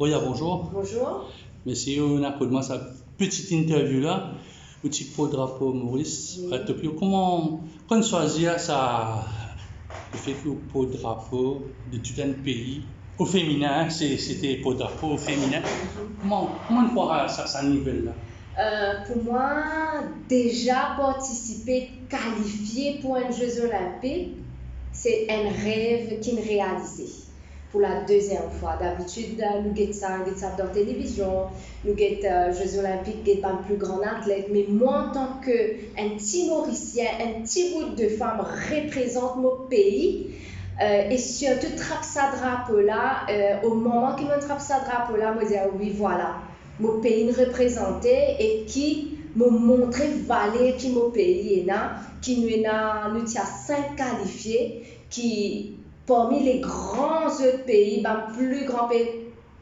Oui, bonjour. Bonjour. Merci, on a commencé cette petite interview là. Petit pot drapeau Maurice. Oui. Comment on choisit ça, le fait que le pot drapeau de tout un pays au féminin, c'était pot drapeau au féminin. Comment on voit ça niveau là? Pour moi, déjà participer, qualifier pour un Jeux Olympiques, c'est un rêve qui est réalisé. Pour la deuxième fois. D'habitude, nous avons ça dans la télévision, nous avons Jeux Olympiques, nous avons plus grand athlète. Mais moi, en tant qu'un petit Mauricien, un petit bout de femme représente mon pays, et surtout trappe ça drapeau là, au moment qu'il me trappe ça drapeau là, je me dis oui, voilà, mon pays me représentait et qui me montrait valeur qui mon pays est là, qui nous a 5 qualifiés, qui parmi les grands autres pays, plus grands pays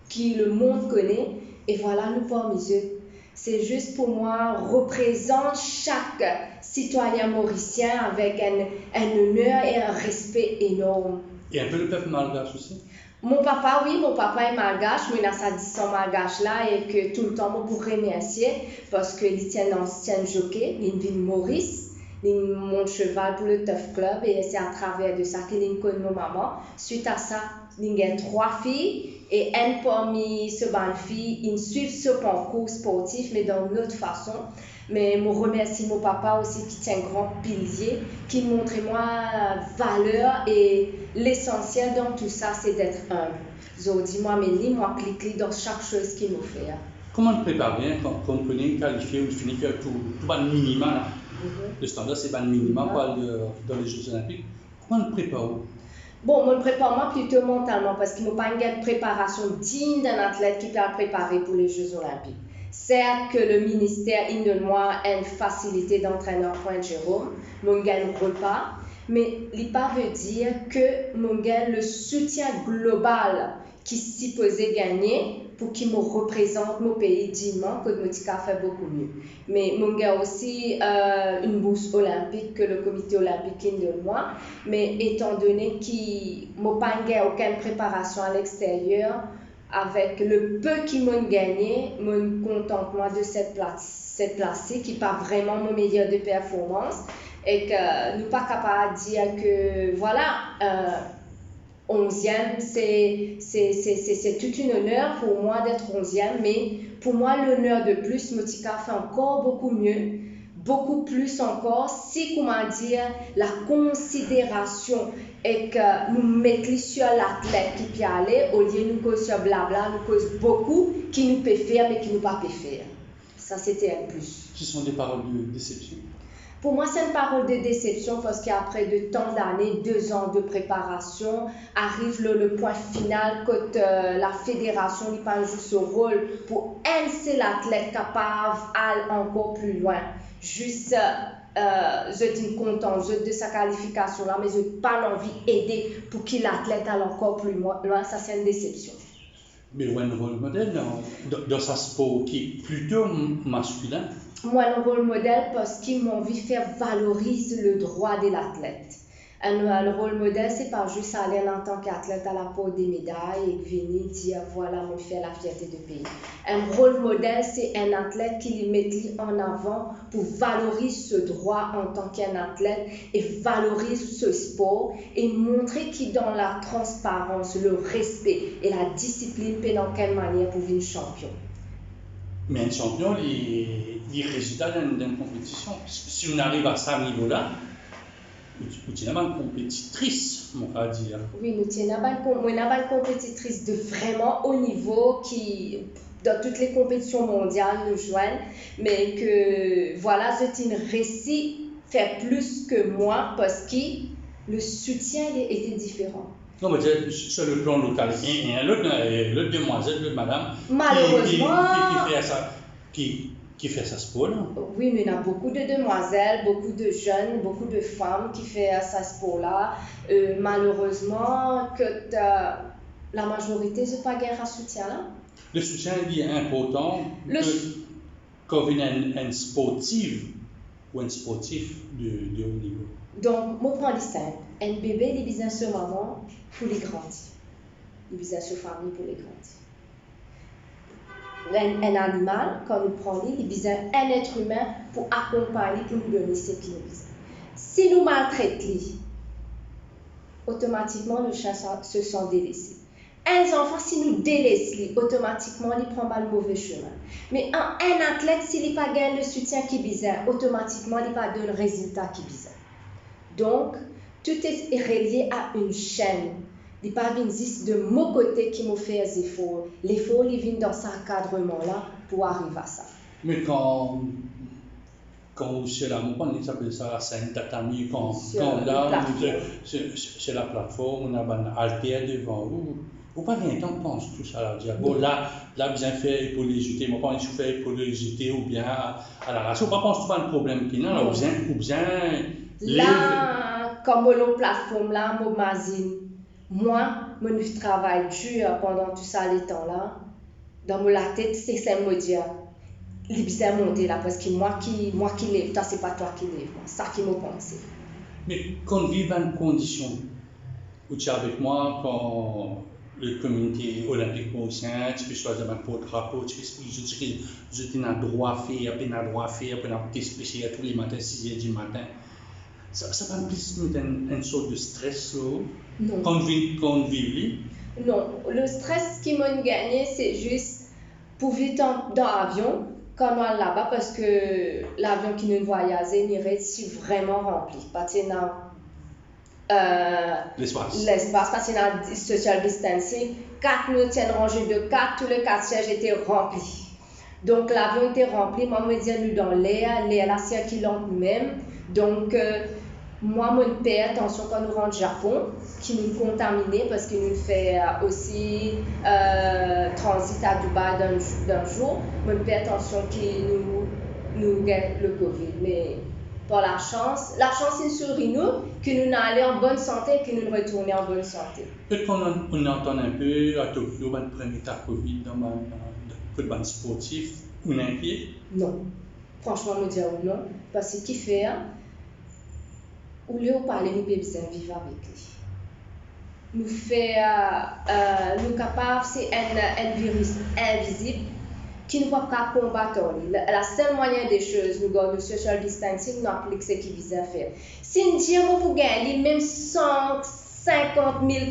que le monde connaît, et voilà, nous parmi eux. C'est juste pour moi, représente chaque citoyen mauricien avec un honneur et un respect énorme. Et un peu le peuple malgache aussi? Mon papa, oui, mon papa est malgache, mais il a sa discussion malgache là et que tout le temps, je pour remercier parce qu'il tient un ancien jockey, il vient de Maurice. Il monte cheval pour le Tough Club et c'est à travers de ça qu'il connaît mon maman. Suite à ça, il a 3 filles et une parmi ces bonnes filles, ils suivent ce parcours sportif mais d'une autre façon. Mais je remercie mon papa aussi qui tient un grand pilier, qui montre moi valeur et l'essentiel dans tout ça, c'est d'être humble. Je dis moi, mais moi, clique dans chaque chose qu'il nous fait. Comment on prépare bien quand on connaît qualifié ou finit que tout le minimum? Le standard, c'est le minimum dans les Jeux Olympiques. Comment on prépare? Bon, je me prépare moi plutôt mentalement parce qu'il n'y a pas une préparation digne d'un athlète qui peut préparer pour les Jeux Olympiques. Certes que le ministère donne moi une facilité d'entraîneur pour un Jérôme, je ne gagne pas, mais il ne veut dire que je gagne le soutien global qui s'y posait gagner pour qu'il me représente mon pays dignement, que je fait beaucoup mieux. Mais je gagne aussi une bourse olympique que le comité olympique donne moi, mais étant donné que je n'ai pas aucune préparation à l'extérieur, avec le peu qui m'ont gagné, je me contente moi de cette place-ci qui n'est pas vraiment mon meilleur de performance et que nous pas capable de dire que voilà, 11e, c'est tout un honneur pour moi d'être 11e, mais pour moi l'honneur de plus, Motika fait encore beaucoup mieux, beaucoup plus encore, si comment dire, la considération et que nous mettons sur l'athlète qui peut aller, au lieu de nous cause sur blabla, nous cause beaucoup qui nous peut faire mais qui nous pas peut faire. Ça c'était un plus. Ce sont des paroles de déception. Pour moi, c'est une parole de déception parce qu'après de tant d'années, 2 ans de préparation, arrive le point final quand la fédération n'y pas joue ce rôle pour un seul athlète capable d'aller encore plus loin. Juste, je suis content de sa qualification là, mais je n'ai pas envie d'aider pour que l'athlète aille encore plus loin. Ça, c'est une déception. Mais un rôle modèle dans ce sport qui est plutôt masculin? Moi, un rôle modèle parce qu'il m'a envie de faire valoriser le droit de l'athlète. Un rôle modèle, c'est pas juste aller en tant qu'athlète à la peau des médailles et venir dire voilà, on fait la fierté du pays. Un rôle modèle, c'est un athlète qui le met en avant pour valoriser ce droit en tant qu'un athlète et valorise ce sport et montrer qu'il dans la transparence, le respect et la discipline, dans quelle manière pour devenir champion. Mais un champion, les résultats d'une compétition. Si on arrive à ce niveau-là, nous sommes une compétitrice, on va dire. Oui, nous sommes une compétitrice de vraiment haut niveau qui, dans toutes les compétitions mondiales, nous joignent. Mais que, voilà, c'est une réussi faire plus que moi parce que le soutien était différent. Non, mais sur le plan local, il y a l'autre demoiselle, l'autre madame, malheureusement, qui fait ça sport. Oui, mais il y a beaucoup de demoiselles, beaucoup de jeunes, beaucoup de femmes qui font ça sport-là. Malheureusement, que la majorité n'a pas gagné un soutien là. Le soutien est important quand on est un sportif ou un sportif de haut niveau. Donc, je prends l'histoire. Un bébé, il besoin de maman pour les grandir. Il besoin de famille pour les grandir. un animal, quand nous prenons, il besoin un être humain pour accompagner, pour nous donner ce qu'il nous besoin. Si nous maltraitons, automatiquement le chien se sent délaissé. Un enfant, si nous délaissons, automatiquement il prend le mauvais chemin. Mais un athlète, s'il n'a pas gagné le soutien qui besoin, automatiquement il va donner le résultat qui besoin. Donc, tout est relié à une chaîne. Il n'y a pas de mon côté qui me fait des efforts. L'effort, il vient dans ce encadrement-là pour arriver à ça. Mais quand c'est là, on appelle ça la scène tatami, quand là, c'est la plateforme, on a un haltère devant vous. Ou pas rien, on pense tout ça là, dire bon là bien fait pour les jeter, moi pas fait pour les jeter ou bien à la race. On pas pense pas le problème qui là, ou bien là, comme la plateforme là, moi, je travaille dur pendant tout ça les temps là. Dans la tête, c'est ça me dire. Il est monté là parce que moi qui lève, toi c'est pas toi qui lève, c'est ça qui me pense. Mais quand on vit dans une condition où tu es avec moi, quand le communauté olympique mauricien, tu peux choisir un porte-drapeau, tu peux je dis un droit à faire, puis un droit à faire, puis un petit spécial tous les matins, 6h du matin. Ça va plus mettre une sorte de stress là, quand on vit. Non, le stress qui m'a gagné, c'est juste pour vivre dans l'avion, quand on est là-bas, parce que l'avion qui nous voyageait n'irait si vraiment rempli. Parce qu'il y a l'espace, parce qu'il y a un social distancing. 4 nous tiennent rangés de 4, tous les 4 sièges étaient remplis. Donc l'avion était rempli, moi je me disais nous dans l'air la circulante nous-mêmes. Donc moi, mon père, attention quand nous rentrons au Japon, qui nous contaminait parce qu'il nous fait aussi transit à Dubaï d'un jour. Mon père, attention qui nous gagne le Covid. Mais par la chance il sourit nous, que nous allons en bonne santé et que nous retournons en bonne santé. Peut-être qu'on entend un peu à Tokyo, le premier cas Covid dans le football sportif, ou inquiet? Non, franchement, nous disons non, parce que qui fait ou lieu où parler, nous pouvons vivre avec lui. Nous capables, c'est un virus invisible qui ne peut pas combattre. La seule moyen des choses, nous avons le social distancing, nous appliquons ce qu'il vise à faire. Si nous disons pour gagner même 150 000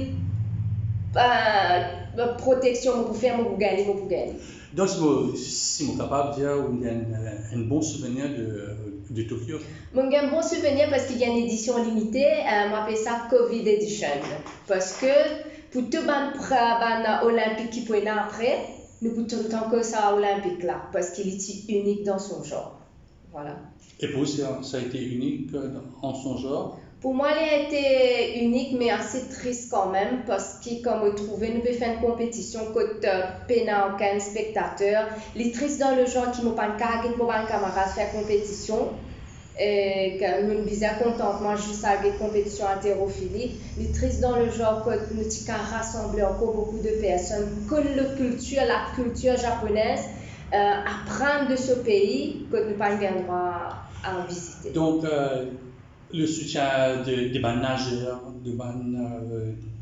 protections pour faire, pour gagner. Donc, si je suis capable de dire un bon souvenir de Tokyo. J'ai un bon souvenir parce qu'il y a une édition limitée, on appelle ça Covid Edition. Parce que pour tout le olympique qui peut être après, nous pouvons tout le temps que ça olympique là, parce qu'il est unique dans son genre. Voilà. Et pour vous, ça a été unique en son genre? Pour moi, il a été unique, mais assez triste quand même, parce que, comme vous trouvez, nous pouvons faire une compétition contre pénal, aucun spectateur. Les tristes dans le genre qui m'ont pas avec mon camarade faire compétition. Et nous disons contentement juste avec compétition haltérophilie. Les tristes dans le genre que nous avons rassemblé encore beaucoup de personnes, que la culture japonaise, apprendre de ce pays que nous n'avons pas le droit à visiter. Donc, le soutien des nageurs,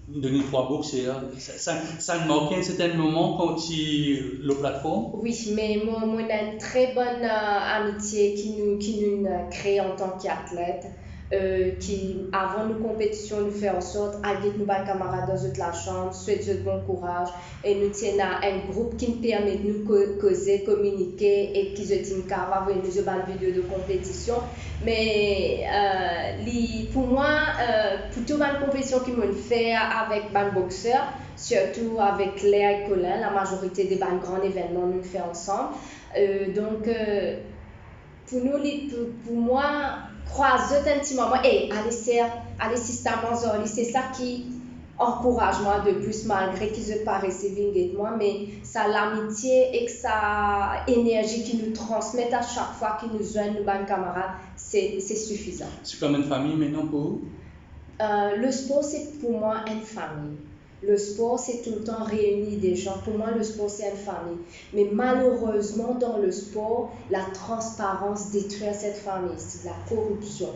de nos trois boxeurs, ça manque à un certain moment quand il la plateforme? Oui, mais moi, on a une très bonne amitié qui nous crée en tant qu'athlète. Qui, avant nos compétitions, nous fait en sorte d'aider nos camarades dans toute la chambre, souhaiter de bon courage. Et nous tenons un groupe qui nous permet de nous causer, communiquer et qui se dit qu'à avoir une vidéo de compétition. Mais pour moi, pour toute la compétition qu'ils m'ont fait avec les boxeurs, surtout avec Léa et Colin, la majorité des grands événements nous fait ensemble. Donc, pour moi, croiser un petit moment et aller systémalement, c'est ça qui encourage moi de plus, malgré qu'ils ne paraissent pas moi, mais ça l'amitié et que ça énergie qui nous transmettent à chaque fois qu'ils nous joignent, nos bons camarades, c'est suffisant. C'est comme une famille maintenant pour vous? Le sport, c'est pour moi une famille. Le sport, c'est tout le temps réunir des gens. Pour moi, le sport, c'est une famille. Mais malheureusement, dans le sport, la transparence détruit cette famille. C'est la corruption.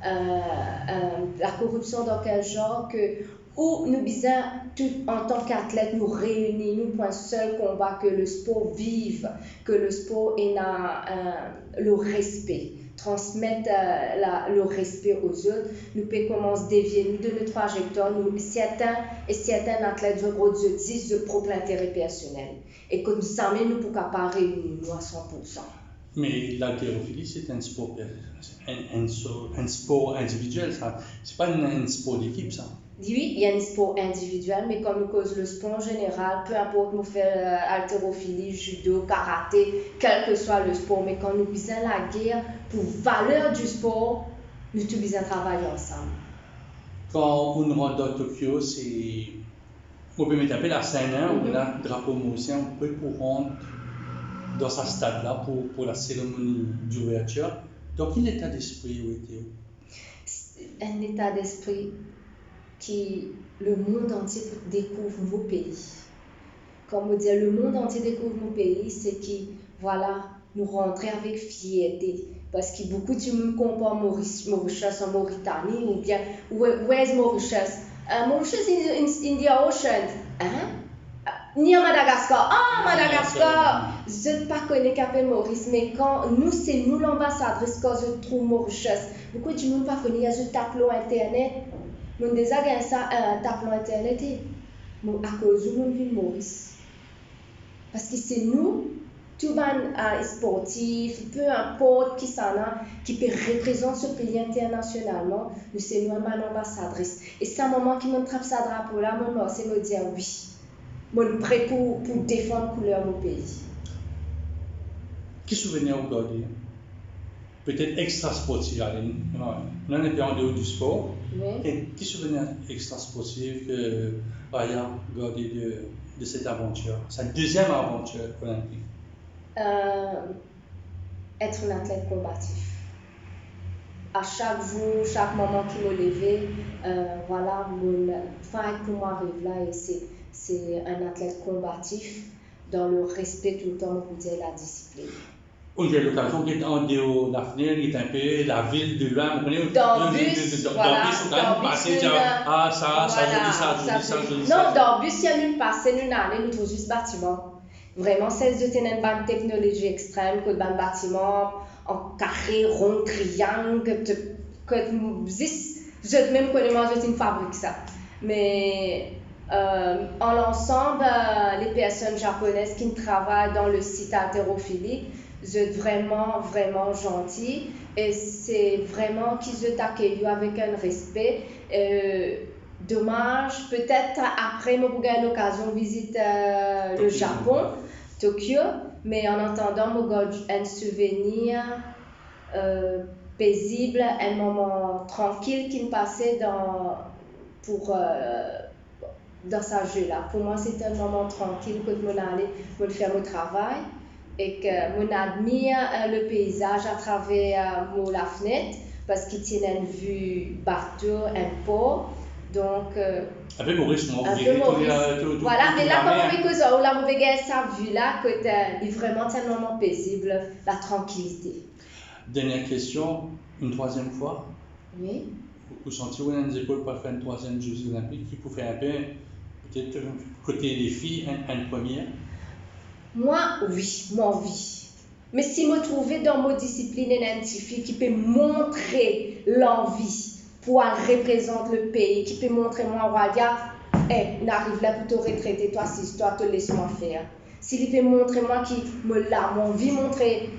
la corruption dans quel genre que où nous disons tout en tant qu'athlètes nous réunir nous pour un seul combat que le sport vive, que le sport ait le respect, transmettre le respect aux autres. Nous pouvons commencer à dévier nous de notre trajectoire. Certains athlètes ont disent de propre intérêt personnel et que nous sommes nous pour pas réunir nous à 100%. Mais l'haltérophilie, c'est un sport individuel, ça. C'est pas un sport d'équipe, ça. Oui, il y a un sport individuel, mais comme nous cause le sport en général, peu importe nous faire haltérophilie, judo, karaté, quel que soit le sport, mais quand nous faisons la guerre pour valeur du sport, nous tous besoin travailler ensemble. Quand on rentre dans Tokyo, c'est on peut mettre un peu la scène, on a le drapeau mauricien, on peut pour rentrer dans ce stade-là pour la cérémonie d'ouverture. Dans quel état d'esprit vous étiez? Un état d'esprit qui le monde entier découvre nos pays. Comme on dit, le monde entier découvre nos pays, c'est qui, voilà, nous rentrer avec fierté. Parce que beaucoup de gens comparent Mauritius en Mauritanie, ou bien, where's Mauritius? Mauritius is in the ocean. Hein? Ni à Madagascar. Ah, Madagascar! Je ne connais pas qu'appelle Maurice, mais quand nous, c'est nous l'ambassadrice, quand je trouve Mauritius. Beaucoup de gens ne connaissent pas, je tape l'eau internet. Nous déjà gagné ça tapant internet à cause de mon ville Maurice. Parce que c'est nous, tout le sportif, peu importe qui s'en a, qui peut représenter ce pays internationalement, nous c'est nous une ambassadrice. Et c'est un moment qui me trappe ça drapeau là, moi c'est me dire oui, moi je suis prêt pour défendre la couleur de mon pays. Quel souvenir vous gardez? Peut-être extra sportif, on était en dehors du sport. Oui. Quel souvenir extra sportif que Raya gardé de cette aventure, sa deuxième aventure olympique? Être un athlète combatif. À chaque jour, chaque moment qui me levait, voilà, mon fin pour moi arrive là et c'est un athlète combatif dans le respect tout le temps pour dire la discipline. On a l'occasion d'être en dehors de la fenêtre, qui est un peu la ville de loin, vous connaissez? Dans le bus, voilà, non, dans le bus, il y a une passée, une année, nous trouvons juste bâtiment. Vraiment, c'est une bonne technologie extrême, que le bâtiment en carré, rond, triangle, que je même connais moi, je une fabrique ça. Mais en l'ensemble, les personnes japonaises qui travaillent dans le site haltérophilique, c'est vraiment, vraiment gentil et c'est vraiment qu'ils t'accueillent avec un respect. Dommage, peut-être après, moi, j'ai l'occasion de visiter le Japon, Tokyo, mais en attendant, j'ai un souvenir paisible, un moment tranquille qui me passait dans ce jeu-là. Pour moi, c'était un moment tranquille que je allais faire mon travail. Et que je admire le paysage à travers la fenêtre parce qu'il tient une vue bateau, un port. Donc, un peu Maurice, moi, voilà, mais là, comme on regarde sa vue-là, c'est vraiment un moment paisible, la tranquillité. Dernière question, une troisième fois. Oui. Vous sentez-vous dans les épaules pour faire une troisième Jeux olympique qui peut faire un peu, peut-être côté des filles, une première? Moi, oui. Mais si je me trouvais dans ma discipline scientifique qui peut montrer l'envie pour représenter le pays, qui peut montrer moi, Radia, n'arrive là pour te retraiter, toi, si toi, te laisse-moi faire. S'il peut montrer moi qui me l'a, mon envie montrer,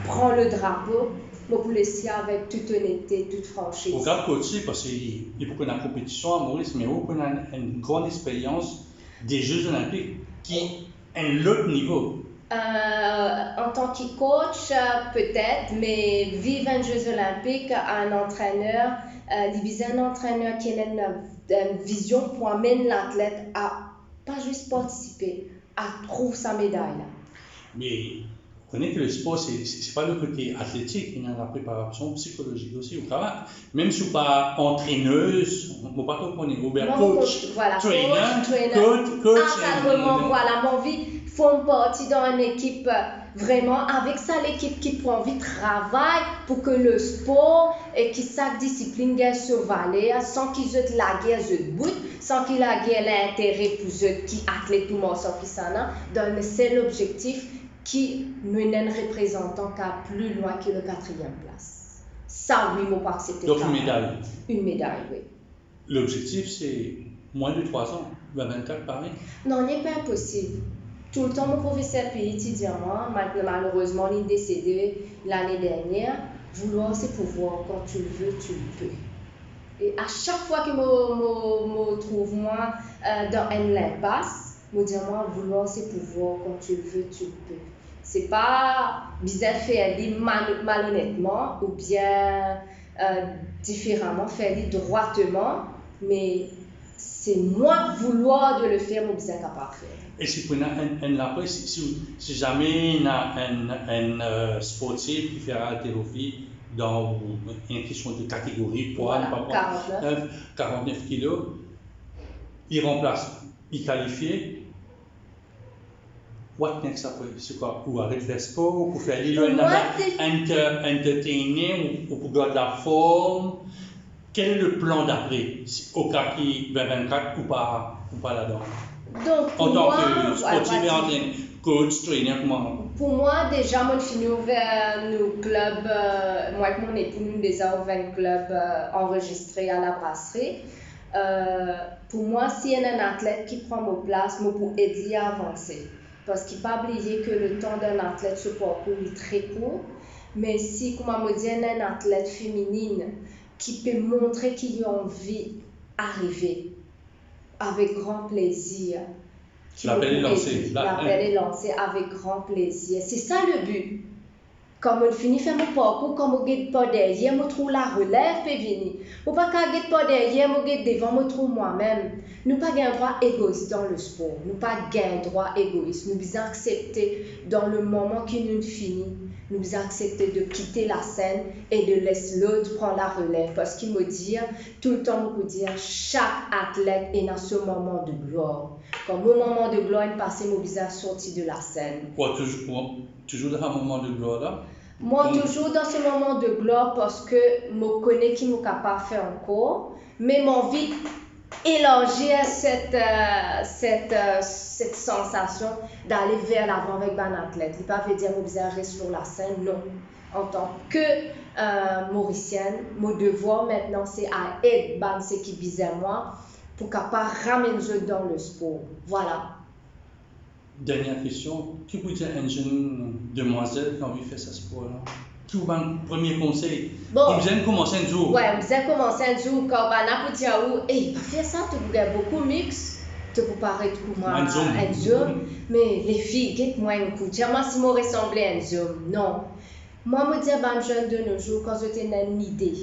prends le drapeau, je peux laisser avec toute honnêteté, toute franchise. Au cas aussi, parce qu'il faut qu'on ait une compétition à Maurice, mais on a une grande expérience des Jeux olympiques qui un autre niveau. En tant que coach, peut-être, mais vivre un Jeux olympiques, un entraîneur, un entraîneur qui a une vision pour amener l'athlète à pas juste participer, à trouver sa médaille. Mais vous connaissez que le sport, c'est pas le côté athlétique, il y a la préparation psychologique aussi au travail. Même si vous n'êtes pas entraîneuse, on ne peut pas comprendre, ou bien coach, voilà, coach, encadrement, voilà, mon vie, font partie dans une équipe Vraiment, avec ça, l'équipe qui prend envie travaille pour que le sport et qui chaque discipline gagne sur vallée, sans qu'ils aient la guerre de bout, sans qu'ils aient l'intérêt pour eux qui athlètent tout le monde, sans qu'ils s'en donc c'est l'objectif qui nous est un représentant qui a plus loin que le 4e place. Ça, oui, moi, pas accepter. Donc, une médaille. Une médaille, oui. L'objectif, c'est moins de 3 ans, 24 Paris. Non, il n'est pas impossible. Tout le temps, mon professeur pays étudiant, malheureusement, il est décédé l'année dernière. Vouloir, c'est pouvoir. Quand tu le veux, tu le peux. Et à chaque fois que je me trouve moi, dans une impasse, je me dis, moi, vouloir, c'est pouvoir. Quand tu le veux, tu le peux. C'est pas bizarre faire malhonnêtement ou bien différemment, faire droitement, mais c'est moi vouloir de le faire, mais bien capable de faire. Et si vous avez si jamais il y a un sportif qui fait haltérophilie dans une question de catégorie, poids, voilà, 49 kilos, il remplace, il qualifie. What next après? C'est quoi? Ou arrêter le sport, ou pour faire entertainer, ou pour garder la forme? Quel est le plan d'après? Au cas qui 2024 ou pas là-dedans? Donc, en tant que sportif et entraîneur, coach, trainer, comment? Pour moi, déjà, moi, je finis vers nos clubs. Moi et mon époux, nous déjà ouvert un club enregistré à la brasserie. Pour moi, s'il y a un athlète qui prend ma place, moi, pour aider à avancer. Parce qu'il ne faut pas oublier que le temps d'un athlète sur parcours est très court. Mais si, comme on me dit, un athlète féminine qui peut montrer qu'il a envie d'arriver avec grand plaisir. L'appel est lancé. L'appel est lancé avec grand plaisir. C'est ça le but. Quand on finit de faire mon parcours, quand on ne pas derrière, je trouve la relève peut venir. Ou pas quand je pas derrière, je devant, je trouve moi-même. Nous pas un droit égoïste dans le sport. Nous pas un droit égoïste. Nous devons accepter dans le moment qui nous finit, nous devons accepter de quitter la scène et de laisser l'autre prendre la relève. Parce qu'il me dit, tout le temps, je peux dire, chaque athlète est dans ce moment de gloire. Quand mon moment de gloire est passé, je devons sortir de la scène. Toujours dans un moment de gloire là? Moi, toujours dans ce moment de gloire parce que je connais qui est capable de faire encore, mais mon envie élargir cette sensation d'aller vers l'avant avec un athlète. Il ne veut pas dire que je rester sur la scène, non. En tant que mauricienne, mon devoir maintenant, c'est à aider ceux qui visent moi pour capable ramener dans le sport. Voilà. Dernière question, qui peut dire une jeune demoiselle qui a envie de faire ce sport-là? Qui vous donne un premier conseil? Bon. Vous avez commencé un jour. Ouais, vous avez commencé un jour quand on a dit hey, pas faire ça, tu peux avoir beaucoup mix, tu peux paraître comme un zoom, mais les filles, dites-moi un coup, moi si moi ressemblais à un zoom, non. Moi, je me dis à jeune de nos jours, quand je t'ai une idée,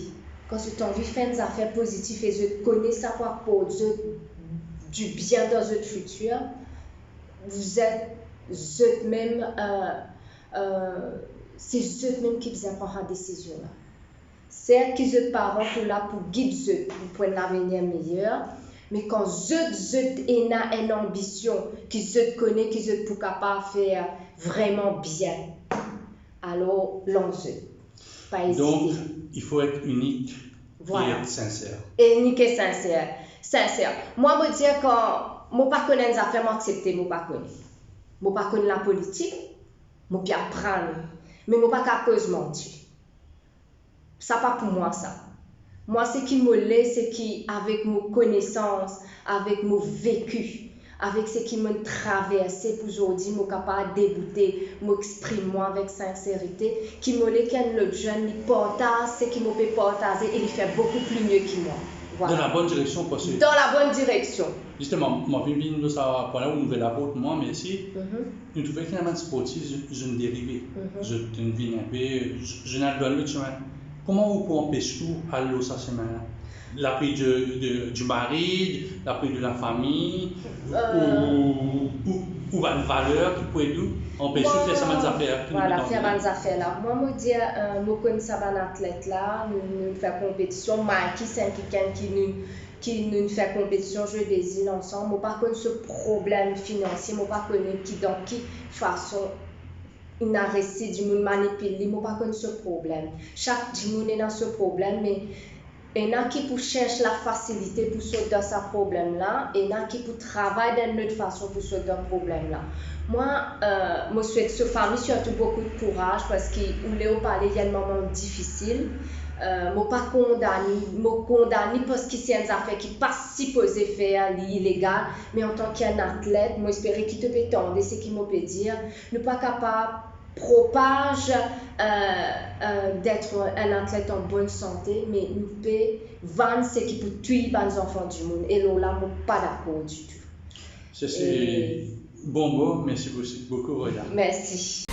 quand tu as envie de faire des affaires positives et je connais ça pour du bien dans votre futur, vous êtes même, c'est eux-mêmes qui vous prennent la décision là. Certes, qu'ils êtes parents pour là pour guider eux, pour un avenir meilleur, mais quand eux ont une ambition, qu'ils eux connaissent, qu'ils eux pour capable faire vraiment bien, alors l'enjeu. Donc, il faut être unique voilà. Et être sincère. Unique et sincère. Sincère. Moi, je me dis quand je ne connais pas les affaires, je accepte, je ne connais. Je ne connais la politique, je peux apprendre, mais je ne peux pas cause mentir. Ça pas pour moi ça. Moi, ce qui me laisse, c'est qu'avec mes connaissances, avec mon vécu, avec ce qui me traversé pour aujourd'hui, je suis capable de débouter, m'exprimer avec sincérité, qui me laisse qu'un autre jeune, il partage ce qu'il me peut partager et il fait beaucoup plus mieux que moi. Voilà. Dans la bonne direction, parce que... Dans la bonne direction. Justement, ma vie, nous avons parlé une nouvelle apôtre, moi, mais si, nous trouvons qu'il y a un sportif, je ne dérive. Je ne vis un peu, je n'ai pas le chemin. Comment vous pouvez empêcher tout à l'eau cette semaine? L'appui du mari, l'appui de la famille, ou une valeur qui peut nous empêcher de faire ces affaires? Voilà, faire des affaires là. Moi, je dis, je connais un athlète là, nous faisons compétition, Mikey, c'est quelqu'un qui nous fait compétition, je désire ensemble. Je ne connais pas ce problème financier, je ne connais pas dans quelle façon il a réussi du monde manipuler, moi pas comme ce problème. Chaque du monde est dans ce problème, mais il y en a qui pour chercher la facilité pour sortir de ce problème-là, et il y en a qui pour travailler d'une autre façon pour sortir de ce problème-là. Moi, je souhaite ce famille surtout beaucoup de courage parce qu'il voulait parler il y a un moment difficile. Je ne pas condamné parce que c'est une affaire qui n'est pas supposée faire illégal, mais en tant qu'un athlète, moi j'espère qu'il te peut tendre, c'est ce qu'il peut dire, ne pas capable propage d'être un athlète en bonne santé, mais nous peut vendre ce qui peut tuer les enfants du monde. Et là, je ne suis pas d'accord du tout. C'est bon mot, merci beaucoup, Roya. Merci.